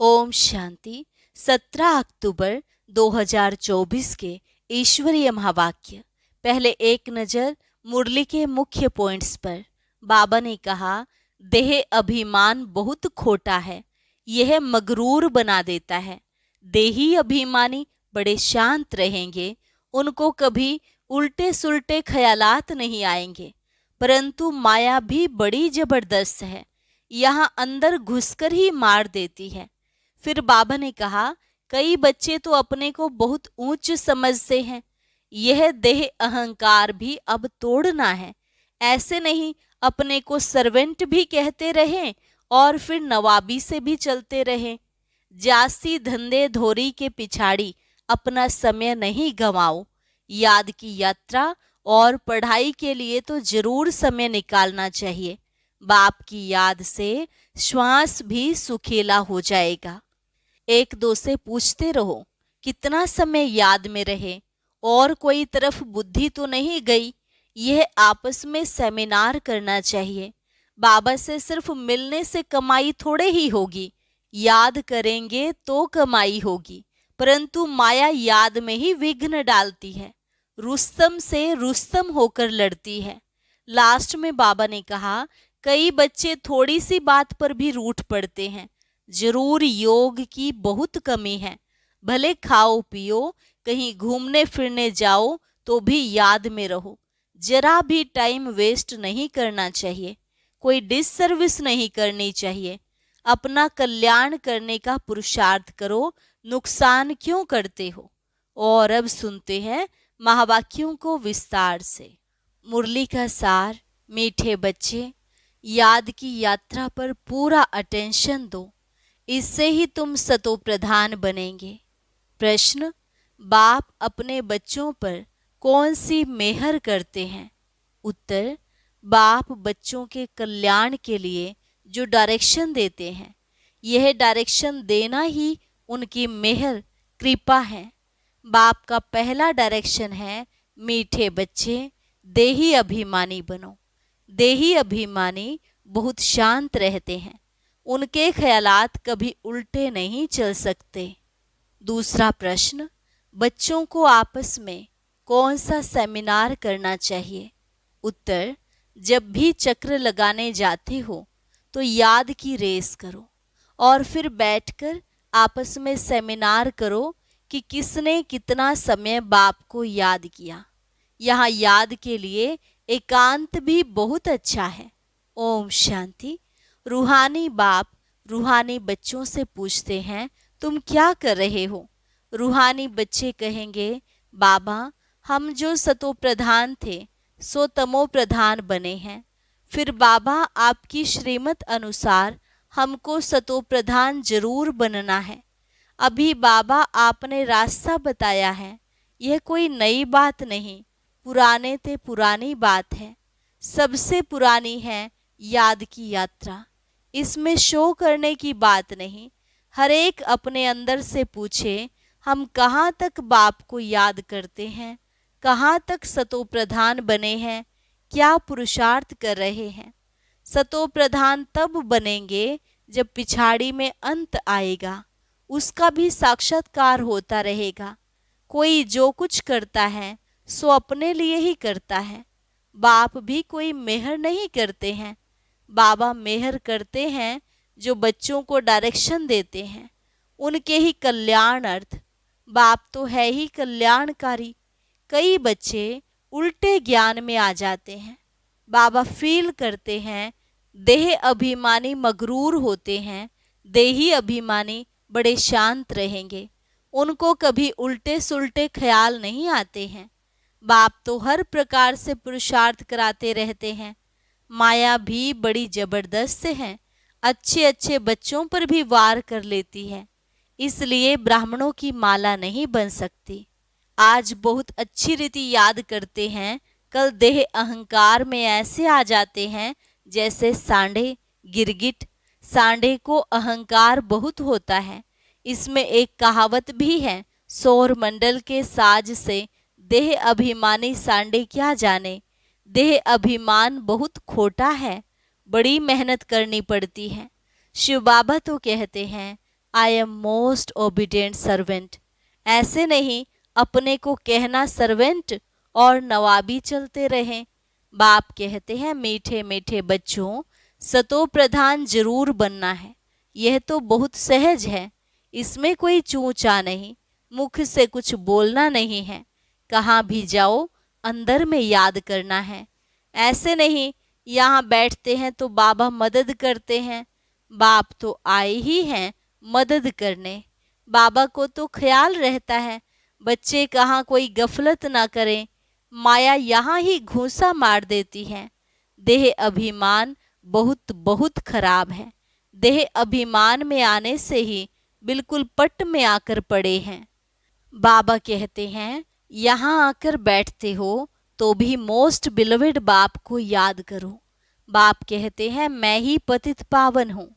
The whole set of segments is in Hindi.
ओम शांति। 17 अक्टूबर 2024 के ईश्वरीय महावाक्य। पहले एक नज़र मुरली के मुख्य पॉइंट्स पर। बाबा ने कहा, देह अभिमान बहुत खोटा है, यह मगरूर बना देता है। देही अभिमानी बड़े शांत रहेंगे, उनको कभी उल्टे सुल्टे ख्यालात नहीं आएंगे। परंतु माया भी बड़ी जबरदस्त है, यहाँ अंदर घुसकर ही मार देती है। फिर बाबा ने कहा, कई बच्चे तो अपने को बहुत ऊंच समझते हैं, यह देह अहंकार भी अब तोड़ना है। ऐसे नहीं अपने को सर्वेंट भी कहते रहें और फिर नवाबी से भी चलते रहें। जासी धंधे धोरी के पिछाड़ी अपना समय नहीं गंवाओ। याद की यात्रा और पढ़ाई के लिए तो जरूर समय निकालना चाहिए। बाप की याद से श्वास भी सुखीला हो जाएगा। एक दो से पूछते रहो, कितना समय याद में रहे और कोई तरफ बुद्धि तो नहीं गई। यह आपस में सेमिनार करना चाहिए। बाबा से सिर्फ मिलने से कमाई थोड़े ही होगी, याद करेंगे तो कमाई होगी। परंतु माया याद में ही विघ्न डालती है, रुस्तम से रुस्तम होकर लड़ती है। लास्ट में बाबा ने कहा, कई बच्चे थोड़ी सी बात पर भी रूठ पड़ते हैं। जरूर योग की बहुत कमी है। भले खाओ पियो, कहीं घूमने फिरने जाओ तो भी याद में रहो। जरा भी टाइम वेस्ट नहीं करना चाहिए, कोई डिससर्विस नहीं करनी चाहिए। अपना कल्याण करने का पुरुषार्थ करो, नुकसान क्यों करते हो। और अब सुनते हैं महावाक्यों को विस्तार से। मुरली का सार। मीठे बच्चे, याद की यात्रा पर पूरा अटेंशन दो, इससे ही तुम सतो प्रधान बनेंगे। प्रश्न, बाप अपने बच्चों पर कौन सी मेहर करते हैं। उत्तर, बाप बच्चों के कल्याण के लिए जो डायरेक्शन देते हैं, यह डायरेक्शन देना ही उनकी मेहर कृपा है। बाप का पहला डायरेक्शन है, मीठे बच्चे देही अभिमानी बनो। देही अभिमानी बहुत शांत रहते हैं, उनके ख्यालात कभी उल्टे नहीं चल सकते। दूसरा प्रश्न, बच्चों को आपस में कौन सा सेमिनार करना चाहिए। उत्तर, जब भी चक्र लगाने जाते हो तो याद की रेस करो और फिर बैठकर आपस में सेमिनार करो कि किसने कितना समय बाप को याद किया। यहाँ याद के लिए एकांत भी बहुत अच्छा है। ओम शांति। रूहानी बाप रूहानी बच्चों से पूछते हैं, तुम क्या कर रहे हो। रूहानी बच्चे कहेंगे, बाबा हम जो सतो प्रधान थे सो तमो प्रधान बने हैं। फिर बाबा आपकी श्रीमत अनुसार हमको सतो प्रधान जरूर बनना है। अभी बाबा आपने रास्ता बताया है, यह कोई नई बात नहीं, पुराने ते पुरानी बात है। सबसे पुरानी है याद की यात्रा। इसमें शो करने की बात नहीं। हर एक अपने अंदर से पूछे, हम कहाँ तक बाप को याद करते हैं, कहाँ तक सतो प्रधान बने हैं, क्या पुरुषार्थ कर रहे हैं। सतो प्रधान तब बनेंगे जब पिछाड़ी में अंत आएगा, उसका भी साक्षात्कार होता रहेगा। कोई जो कुछ करता है सो अपने लिए ही करता है। बाप भी कोई मेहर नहीं करते हैं। बाबा मेहर करते हैं जो बच्चों को डायरेक्शन देते हैं, उनके ही कल्याण अर्थ। बाप तो है ही कल्याणकारी। कई बच्चे उल्टे ज्ञान में आ जाते हैं। बाबा फील करते हैं, देह अभिमानी मगरूर होते हैं, देही अभिमानी बड़े शांत रहेंगे, उनको कभी उल्टे सुल्टे ख्याल नहीं आते हैं। बाप तो हर प्रकार से पुरुषार्थ कराते रहते हैं। माया भी बड़ी जबरदस्त है, अच्छे अच्छे बच्चों पर भी वार कर लेती है, इसलिए ब्राह्मणों की माला नहीं बन सकती। आज बहुत अच्छी रीति याद करते हैं, कल देह अहंकार में ऐसे आ जाते हैं जैसे सांडे गिरगिट। सांडे को अहंकार बहुत होता है। इसमें एक कहावत भी है, सौर मंडल के साज से देह अभिमानी सांडे क्या जाने। देह अभिमान बहुत खोटा है, बड़ी मेहनत करनी पड़ती है। शिव बाबा तो कहते हैं, I am most obedient servant. ऐसे नहीं अपने को कहना सर्वेंट और नवाबी चलते रहें। बाप कहते हैं मीठे मीठे बच्चों, सतो प्रधान जरूर बनना है। यह तो बहुत सहज है, इसमें कोई चूचा नहीं, मुख से कुछ बोलना नहीं है, कहाँ भी जाओ अंदर में याद करना है। ऐसे नहीं यहाँ बैठते हैं तो बाबा मदद करते हैं। बाप तो आए ही हैं मदद करने। बाबा को तो ख्याल रहता है बच्चे कहाँ कोई गफलत ना करें। माया यहाँ ही घूंसा मार देती है। देह अभिमान बहुत बहुत खराब है। देह अभिमान में आने से ही बिल्कुल पट में आकर पड़े हैं। बाबा कहते हैं यहाँ आकर बैठते हो तो भी मोस्ट बिलोवेड बाप को याद करो। बाप कहते हैं मैं ही पतित पावन हूँ।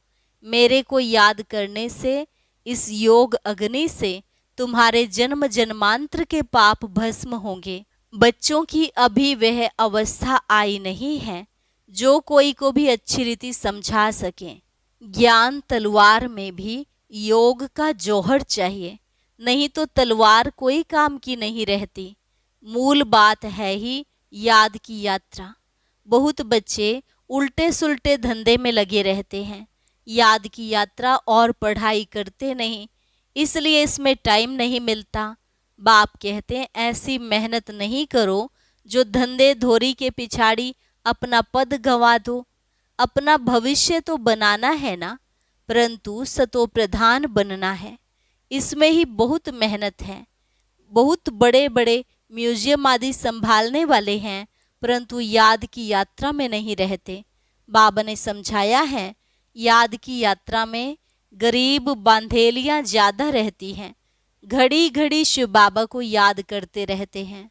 मेरे को याद करने से, इस योग अग्नि से तुम्हारे जन्म जन्मांतर के पाप भस्म होंगे। बच्चों की अभी वह अवस्था आई नहीं है जो कोई को भी अच्छी रीति समझा सके। ज्ञान तलवार में भी योग का जौहर चाहिए, नहीं तो तलवार कोई काम की नहीं रहती। मूल बात है ही याद की यात्रा। बहुत बच्चे उल्टे सुल्टे धंधे में लगे रहते हैं, याद की यात्रा और पढ़ाई करते नहीं, इसलिए इसमें टाइम नहीं मिलता। बाप कहते हैं ऐसी मेहनत नहीं करो जो धंधे धोरी के पिछाड़ी अपना पद गंवा दो। अपना भविष्य तो बनाना है ना, परंतु सतो प्रधान बनना है। इसमें ही बहुत मेहनत है। बहुत बड़े बड़े म्यूजियम आदि संभालने वाले हैं, परंतु याद की यात्रा में नहीं रहते। बाबा ने समझाया है याद की यात्रा में गरीब बांधेलियां ज्यादा रहती हैं। घड़ी घड़ी शिव बाबा को याद करते रहते हैं।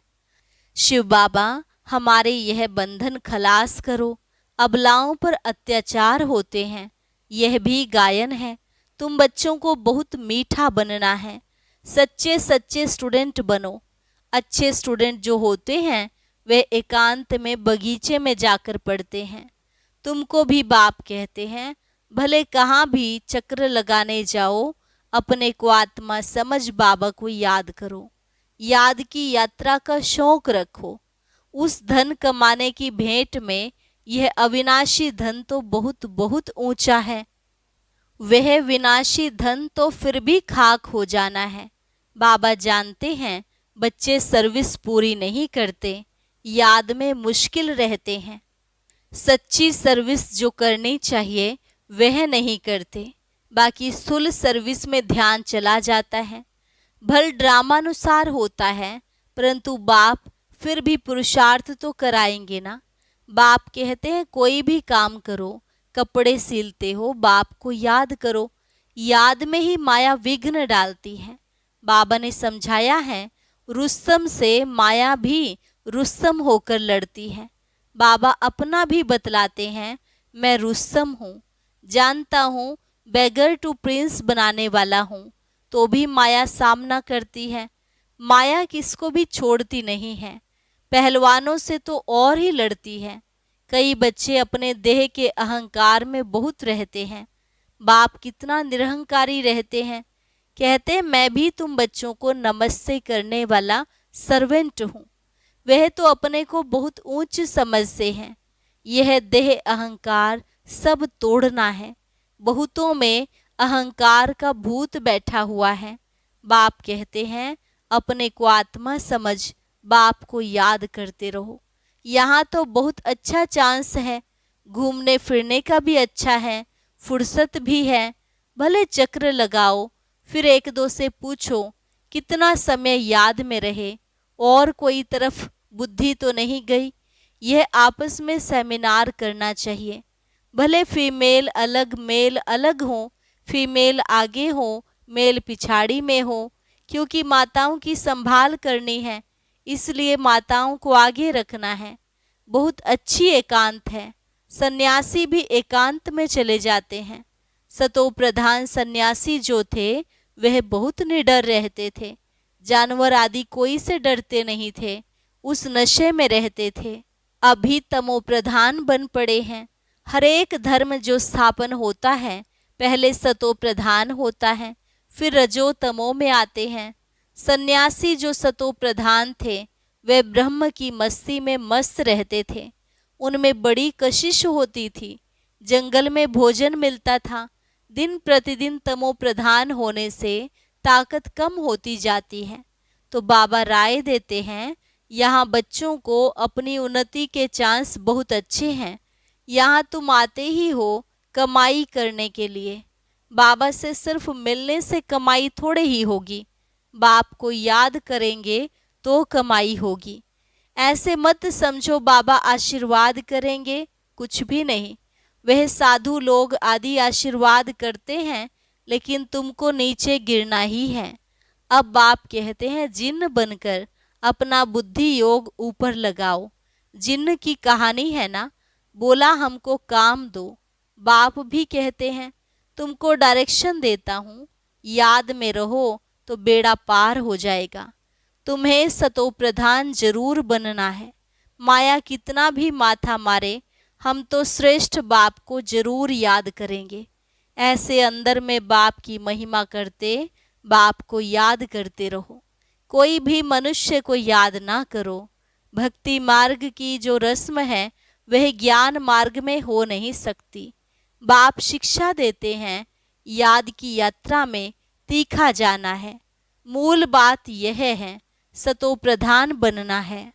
शिव बाबा हमारे यह बंधन खलास करो, अबलाओं पर अत्याचार होते हैं। यह भी गायन है। तुम बच्चों को बहुत मीठा बनना है। सच्चे सच्चे स्टूडेंट बनो। अच्छे स्टूडेंट जो होते हैं वे एकांत में बगीचे में जाकर पढ़ते हैं। तुमको भी बाप कहते हैं भले कहाँ भी चक्र लगाने जाओ, अपने को आत्मा समझ बाबा को याद करो। याद की यात्रा का शौक रखो। उस धन कमाने की भेंट में यह अविनाशी धन तो बहुत बहुत ऊंचा है। वह विनाशी धन तो फिर भी खाक हो जाना है। बाबा जानते हैं बच्चे सर्विस पूरी नहीं करते, याद में मुश्किल रहते हैं। सच्ची सर्विस जो करनी चाहिए वह नहीं करते, बाकी सुल सर्विस में ध्यान चला जाता है। भल ड्रामानुसार होता है, परंतु बाप फिर भी पुरुषार्थ तो कराएंगे ना। बाप कहते हैं कोई भी काम करो, कपड़े सिलते हो बाप को याद करो। याद में ही माया विघ्न डालती है। बाबा ने समझाया है रुस्तम से माया भी रुस्तम होकर लड़ती है। बाबा अपना भी बतलाते हैं मैं रुस्तम हूँ, जानता हूँ बेगर टू प्रिंस बनाने वाला हूँ, तो भी माया सामना करती है। माया किसको भी छोड़ती नहीं है, पहलवानों से तो और ही लड़ती है। कई बच्चे अपने देह के अहंकार में बहुत रहते हैं। बाप कितना निरहंकारी रहते हैं। कहते हैं मैं भी तुम बच्चों को नमस्ते करने वाला सर्वेंट हूँ। वह तो अपने को बहुत ऊंच समझते हैं। यह देह अहंकार सब तोड़ना है। बहुतों में अहंकार का भूत बैठा हुआ है। बाप कहते हैं अपने को आत्मा समझ बाप को याद करते रहो। यहाँ तो बहुत अच्छा चांस है, घूमने फिरने का भी अच्छा है, फुर्सत भी है। भले चक्र लगाओ, फिर एक दो से पूछो कितना समय याद में रहे और कोई तरफ बुद्धि तो नहीं गई। यह आपस में सेमिनार करना चाहिए। भले फीमेल अलग मेल अलग हो, फीमेल आगे हो मेल पिछाड़ी में हो, क्योंकि माताओं की संभाल करनी है, इसलिए माताओं को आगे रखना है। बहुत अच्छी एकांत है। सन्यासी भी एकांत में चले जाते हैं। सतो प्रधान सन्यासी जो थे वह बहुत निडर रहते थे। जानवर आदि कोई से डरते नहीं थे, उस नशे में रहते थे। अभी तमो प्रधान बन पड़े हैं। हर एक धर्म जो स्थापन होता है पहले सतो प्रधान होता है, फिर रजो तमो में आते हैं। सन्यासी जो सतो प्रधान थे वे ब्रह्म की मस्ती में मस्त रहते थे। उनमें बड़ी कशिश होती थी। जंगल में भोजन मिलता था। दिन प्रतिदिन तमो प्रधान होने से ताकत कम होती जाती है। तो बाबा राय देते हैं, यहाँ बच्चों को अपनी उन्नति के चांस बहुत अच्छे हैं। यहाँ तुम आते ही हो कमाई करने के लिए। बाबा से सिर्फ मिलने से कमाई थोड़े ही होगी। बाप को याद करेंगे तो कमाई होगी। ऐसे मत समझो बाबा आशीर्वाद करेंगे, कुछ भी नहीं। वह साधु लोग आदि आशीर्वाद करते हैं, लेकिन तुमको नीचे गिरना ही है। अब बाप कहते हैं जिन्न बनकर अपना बुद्धि योग ऊपर लगाओ। जिन्न की कहानी है ना, बोला हमको काम दो। बाप भी कहते हैं तुमको डायरेक्शन देता हूँ, याद में रहो तो बेड़ा पार हो जाएगा। तुम्हें सतो प्रधान जरूर बनना है। माया कितना भी माथा मारे, हम तो श्रेष्ठ बाप को जरूर याद करेंगे। ऐसे अंदर में बाप की महिमा करते बाप को याद करते रहो। कोई भी मनुष्य को याद ना करो। भक्ति मार्ग की जो रस्म है वह ज्ञान मार्ग में हो नहीं सकती। बाप शिक्षा देते हैं, याद की यात्रा में तीखा जाना है। मूल बात यह है, सतो प्रधान बनना है।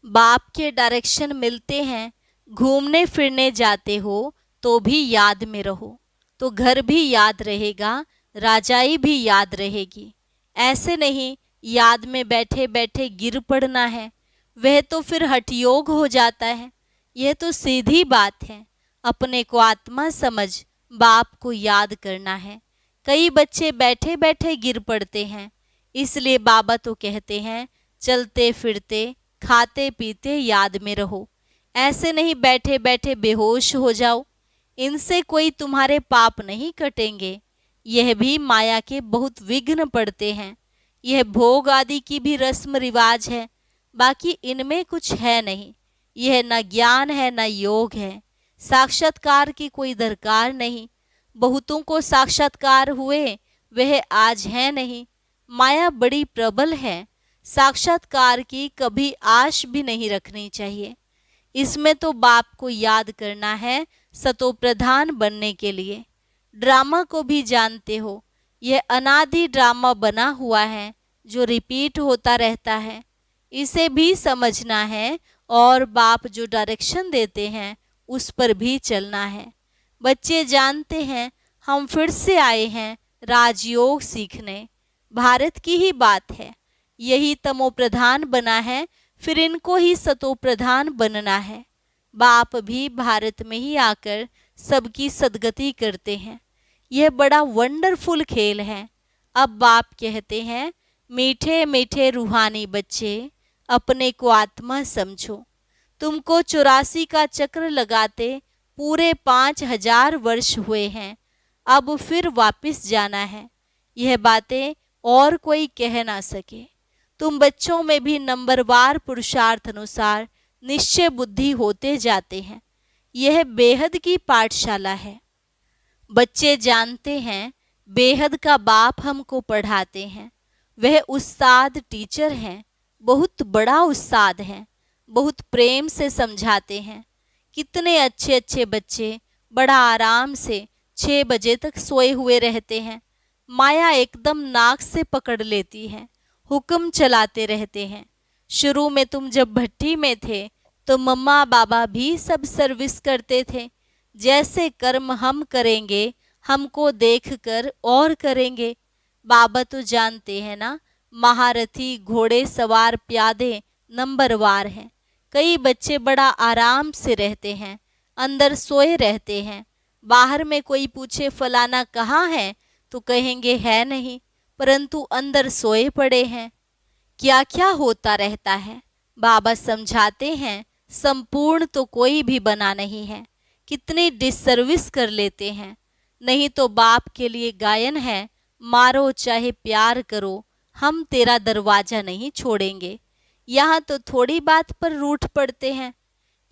बाप के डायरेक्शन मिलते हैं। घूमने फिरने जाते हो तो भी याद में रहो, तो घर भी याद रहेगा, राजाई भी याद रहेगी। ऐसे नहीं याद में बैठे बैठे गिर पड़ना है, वह तो फिर हठयोग हो जाता है। यह तो सीधी बात है। अपने को आत्मा समझ बाप को याद करना है। कई बच्चे बैठे बैठे गिर पड़ते हैं, इसलिए बाबा तो कहते हैं चलते फिरते खाते पीते याद में रहो। ऐसे नहीं बैठे बैठे बेहोश हो जाओ। इनसे कोई तुम्हारे पाप नहीं कटेंगे। यह भी माया के बहुत विघ्न पड़ते हैं। यह भोग आदि की भी रस्म रिवाज है, बाकी इनमें कुछ है नहीं। यह न ज्ञान है न योग है। साक्षात्कार की कोई दरकार नहीं। बहुतों को साक्षात्कार हुए, वह आज है नहीं। माया बड़ी प्रबल है। साक्षात्कार की कभी आश भी नहीं रखनी चाहिए। इसमें तो बाप को याद करना है सतो प्रधान बनने के लिए। ड्रामा को भी जानते हो, यह अनादि ड्रामा बना हुआ है जो रिपीट होता रहता है। इसे भी समझना है और बाप जो डायरेक्शन देते हैं उस पर भी चलना है। बच्चे जानते हैं हम फिर से आए हैं राजयोग सीखने। भारत की ही बात है। यही तमो प्रधान बना है, फिर इनको ही सतो प्रधान बनना है। बाप भी भारत में ही आकर सबकी सदगति करते हैं। यह बड़ा वंडरफुल खेल है। अब बाप कहते हैं मीठे मीठे रूहानी बच्चे, अपने को आत्मा समझो। तुमको 84 का चक्र लगाते पूरे 5000 वर्ष हुए हैं। अब फिर वापस जाना है। यह बातें और कोई कह ना सके। तुम बच्चों में भी नंबरवार पुरुषार्थ अनुसार निश्चय बुद्धि होते जाते हैं। यह बेहद की पाठशाला है। बच्चे जानते हैं बेहद का बाप हमको पढ़ाते हैं। वह उस्ताद टीचर हैं, बहुत बड़ा उस्ताद हैं। बहुत प्रेम से समझाते हैं। कितने अच्छे अच्छे बच्चे बड़ा आराम से 6 बजे तक सोए हुए रहते हैं। माया एकदम नाक से पकड़ लेती है, हुक्म चलाते रहते हैं। शुरू में तुम जब भट्टी में थे तो मम्मा बाबा भी सब सर्विस करते थे। जैसे कर्म हम करेंगे हमको देखकर और करेंगे। बाबा तो जानते हैं ना, महारथी घोड़े सवार प्यादे नंबरवार हैं। कई बच्चे बड़ा आराम से रहते हैं, अंदर सोए रहते हैं। बाहर में कोई पूछे फलाना कहाँ है तो कहेंगे है नहीं, परंतु अंदर सोए पड़े हैं। क्या क्या होता रहता है बाबा समझाते हैं। संपूर्ण तो कोई भी बना नहीं है। कितनी डिसर्विस कर लेते हैं। नहीं तो बाप के लिए गायन है, मारो चाहे प्यार करो, हम तेरा दरवाजा नहीं छोड़ेंगे। यहाँ तो थोड़ी बात पर रूठ पड़ते हैं।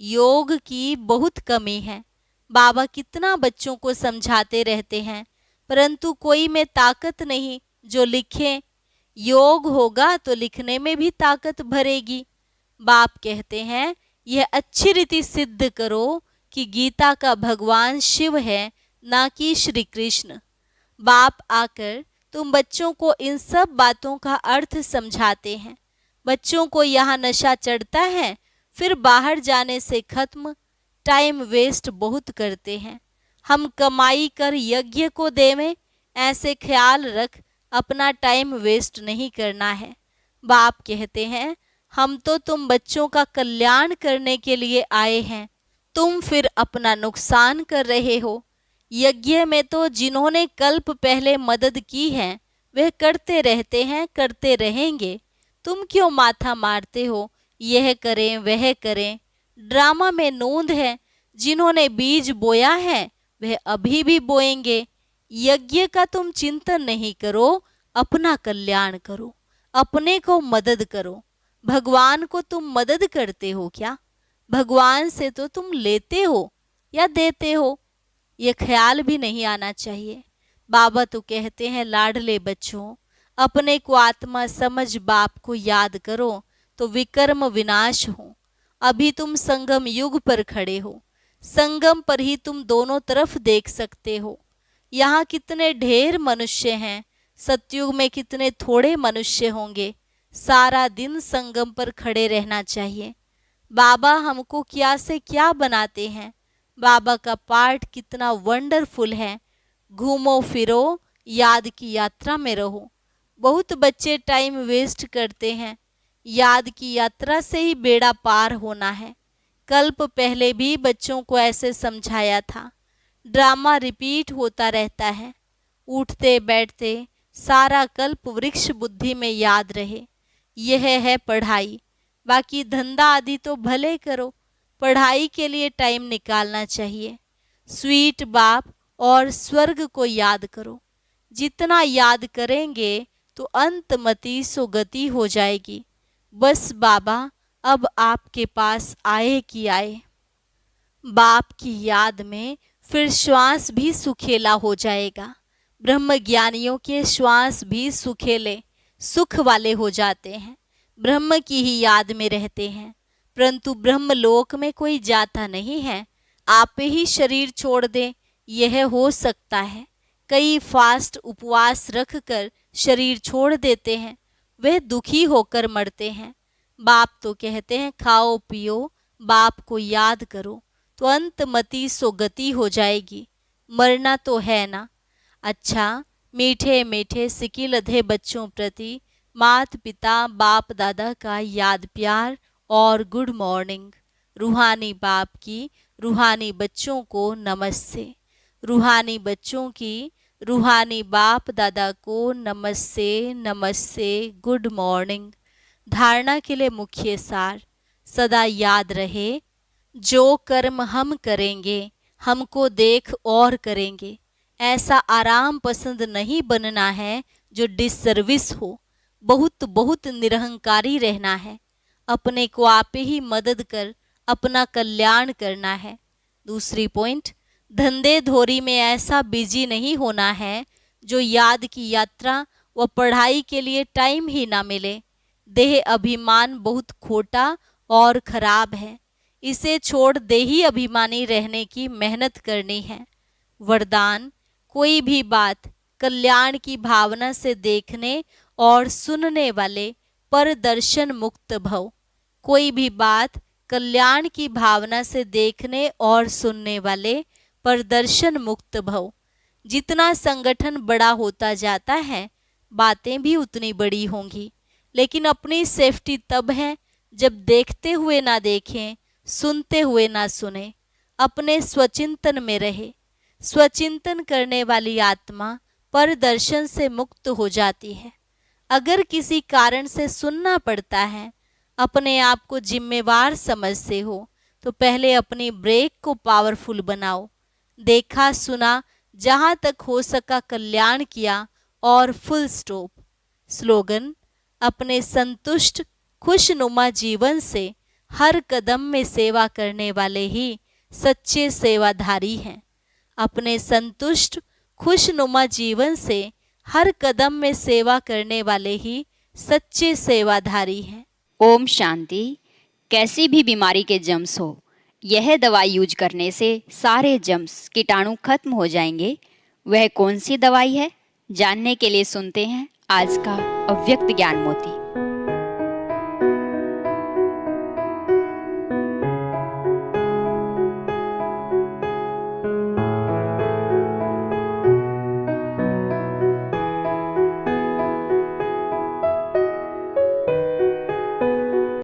योग की बहुत कमी है। बाबा कितना बच्चों को समझाते रहते हैं, परंतु कोई में ताकत नहीं जो लिखे। योग होगा तो लिखने में भी ताकत भरेगी। बाप कहते हैं यह अच्छी रीति सिद्ध करो कि गीता का भगवान शिव है, ना कि श्री कृष्ण। बाप आकर तुम बच्चों को इन सब बातों का अर्थ समझाते हैं। बच्चों को यहाँ नशा चढ़ता है, फिर बाहर जाने से खत्म, टाइम वेस्ट बहुत करते हैं। हम कमाई कर यज्ञ को देवें, ऐसे ख्याल रख, अपना टाइम वेस्ट नहीं करना है। बाप कहते हैं हम तो तुम बच्चों का कल्याण करने के लिए आए हैं, तुम फिर अपना नुकसान कर रहे हो। यज्ञ में तो जिन्होंने कल्प पहले मदद की है वह करते रहते हैं, करते रहेंगे। तुम क्यों माथा मारते हो, यह करें वह करें। ड्रामा में नोंद है, जिन्होंने बीज बोया है वह अभी भी बोएंगे। यज्ञ का तुम चिंतन नहीं करो, अपना कल्याण करो, अपने को मदद करो। भगवान को तुम मदद करते हो क्या? भगवान से तो तुम लेते हो या देते हो, ये ख्याल भी नहीं आना चाहिए। बाबा तो कहते हैं लाडले बच्चों, अपने को आत्मा समझ बाप को याद करो तो विकर्म विनाश हो। अभी तुम संगम युग पर खड़े हो, संगम पर ही तुम दोनों तरफ देख सकते हो। यहाँ कितने ढेर मनुष्य हैं, सतयुग में कितने थोड़े मनुष्य होंगे। सारा दिन संगम पर खड़े रहना चाहिए। बाबा हमको क्या से क्या बनाते हैं। बाबा का पाठ कितना वंडरफुल है। घूमो फिरो, याद की यात्रा में रहो। बहुत बच्चे टाइम वेस्ट करते हैं, याद की यात्रा से ही बेड़ा पार होना है। कल्प पहले भी बच्चों को ऐसे समझाया था। ड्रामा रिपीट होता रहता है। उठते बैठते सारा कल्प वृक्ष बुद्धि में याद रहे, यह है पढ़ाई। बाकी धंधा आदि तो भले करो, पढ़ाई के लिए टाइम निकालना चाहिए। स्वीट बाप और स्वर्ग को याद करो। जितना याद करेंगे तो अंतमति सुगति हो जाएगी। बस बाबा अब आपके पास आए कि आए। बाप की याद में फिर श्वास भी सुखेला हो जाएगा। ब्रह्म ज्ञानियों के श्वास भी सुखेले सुख वाले हो जाते हैं, ब्रह्म की ही याद में रहते हैं। परंतु ब्रह्म लोक में कोई जाता नहीं है। आप ही शरीर छोड़ दें, यह हो सकता है। कई फास्ट उपवास रखकर शरीर छोड़ देते हैं, वे दुखी होकर मरते हैं। बाप तो कहते हैं खाओ पियो, बाप को याद करो तो अंतमति सुगति हो जाएगी। मरना तो है ना। अच्छा, मीठे मीठे सिकिलधे बच्चों प्रति माता पिता बाप दादा का याद प्यार और गुड मॉर्निंग। रूहानी बाप की रूहानी बच्चों को नमस्ते। रूहानी बच्चों की रूहानी बाप दादा को नमस्ते नमस्ते, गुड मॉर्निंग। धारणा के लिए मुख्य सार सदा याद रहे, जो कर्म हम करेंगे हमको देख और करेंगे। ऐसा आराम पसंद नहीं बनना है जो डिसर्विस हो। बहुत बहुत निरहंकारी रहना है। अपने को आप ही मदद कर अपना कल्याण करना है। दूसरी पॉइंट, धंधे धोरी में ऐसा बिजी नहीं होना है जो याद की यात्रा व पढ़ाई के लिए टाइम ही ना मिले। देह अभिमान बहुत खोटा और खराब है, इसे छोड़ देही अभिमानी रहने की मेहनत करनी है। वरदान, कोई भी बात कल्याण की भावना से देखने और सुनने वाले पर दर्शन मुक्त भव। कोई भी बात कल्याण की भावना से देखने और सुनने वाले पर दर्शन मुक्त भव। जितना संगठन बड़ा होता जाता है बातें भी उतनी बड़ी होंगी, लेकिन अपनी सेफ्टी तब है जब देखते हुए ना देखें, सुनते हुए ना सुने, अपने स्वचिंतन में रहे। स्वचिंतन करने वाली आत्मा पर दर्शन से मुक्त हो जाती है। अगर किसी कारण से सुनना पड़ता है, अपने आप को जिम्मेवार समझते हो तो पहले अपनी ब्रेक को पावरफुल बनाओ। देखा सुना, जहाँ तक हो सका कल्याण किया और फुल स्टॉप। स्लोगन, अपने संतुष्ट खुशनुमा जीवन से हर कदम में सेवा करने वाले ही सच्चे सेवाधारी हैं। अपने संतुष्ट खुशनुमा जीवन से हर कदम में सेवा करने वाले ही सच्चे सेवाधारी हैं। ओम शांति। कैसी भी बीमारी के जम्स हो, यह दवाई यूज करने से सारे जम्स कीटाणु खत्म हो जाएंगे। वह कौन सी दवाई है, जानने के लिए सुनते हैं आज का अव्यक्त ज्ञान मोती।